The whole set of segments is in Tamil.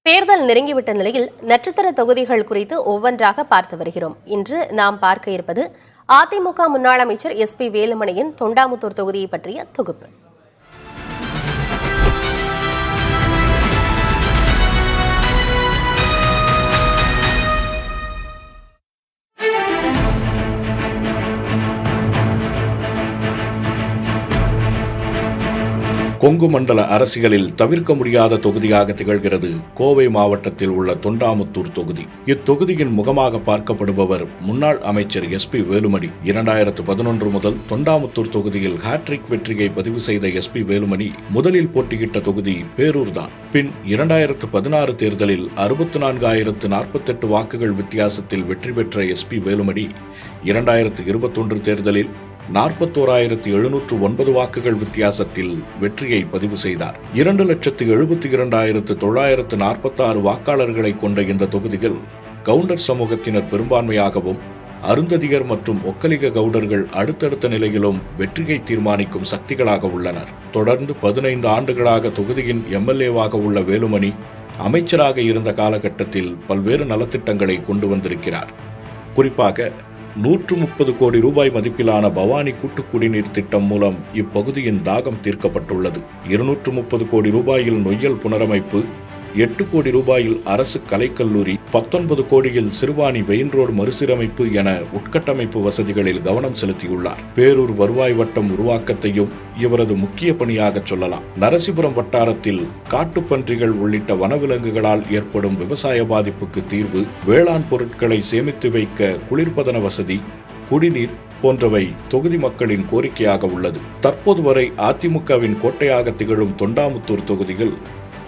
தேர்தல் நெருங்கிவிட்ட நிலையில் நட்சத்திர தொகுதிகள் குறித்து ஒவ்வொன்றாக பார்த்து வருகிறோம். இன்று நாம் பார்க்க இருப்பது அதிமுக முன்னாள் அமைச்சர் SP வேலுமணியின் தொண்டாமுத்தூர் தொகுதியை பற்றிய தொகுப்பு. கொங்கு மண்டல அரசியலில் தவிர்க்க முடியாத தொகுதியாக திகழ்கிறது கோவை மாவட்டத்தில் உள்ள தொண்டாமுத்தூர் தொகுதி. இத்தொகுதியின் முகமாக பார்க்கப்படுபவர் முன்னாள் அமைச்சர் SP வேலுமணி. 2011 முதல் தொண்டாமுத்தூர் தொகுதியில் ஹாட்ரிக் வெற்றியை பதிவு செய்த SP வேலுமணி முதலில் போட்டியிட்ட தொகுதி பேரூர் தான். பின் 2016 தேர்தலில் 64,048 வாக்குகள் வித்தியாசத்தில் வெற்றி பெற்ற SP வேலுமணி 2021 தேர்தலில் 41,709 வாக்குகள் வித்தியாசத்தில் வெற்றியை பதிவு செய்தார். 2,72,946 வாக்காளர்களை கொண்ட இந்த தொகுதியில் கவுண்டர் சமூகத்தினர் பெரும்பான்மையாகவும் அருந்ததியர் மற்றும் ஒக்கலிக கவுடர்கள் அடுத்தடுத்த நிலையிலும் வெற்றியை தீர்மானிக்கும் சக்திகளாக உள்ளனர். தொடர்ந்து 15 ஆண்டுகளாக தொகுதியின் MLA-வாக உள்ள வேலுமணி அமைச்சராக இருந்த காலகட்டத்தில் பல்வேறு நலத்திட்டங்களை கொண்டு வந்திருக்கிறார். குறிப்பாக 130 கோடி ரூபாய் மதிப்பிலான பவானி கூட்டு குடிநீர் திட்டம் மூலம் இப்பகுதியின் தாகம் தீர்க்கப்பட்டுள்ளது. 230 கோடி ரூபாயில் நொய்யல் புனரமைப்பு, 8 கோடி ரூபாயில் அரசு கலைக்கல்லூரி, 19 கோடியில் சிறுவாணி மெயின் ரோடு மறுசீரமைப்பு என உட்கட்டமைப்பு வசதிகளில் கவனம் செலுத்தியுள்ளார். பேரூர் வருவாய் வட்டம் உருவாக்கத்தையும் இவரது முக்கிய பணியாக சொல்லலாம். நரசிபுரம் வட்டாரத்தில் காட்டுப்பன்றிகள் உள்ளிட்ட வனவிலங்குகளால் ஏற்படும் விவசாய பாதிப்புக்கு தீர்வு, வேளாண் பொருட்களை சேமித்து வைக்க குளிர்பதன வசதி, குடிநீர் போன்றவை தொகுதி மக்களின் கோரிக்கையாக உள்ளது. தற்போது வரை அதிமுகவின் கோட்டையாக திகழும் தொண்டாமுத்தூர் தொகுதியில்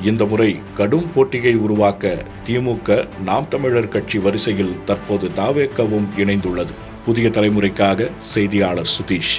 இந்த முறை கடும் போட்டியை உருவாக்க திமுக, நாம் தமிழர் கட்சி வரிசையில் தற்போது தாவேகவும் இணைந்துள்ளது. புதிய தலைமுறைக்காக செய்தியாளர் சுதீஷ்.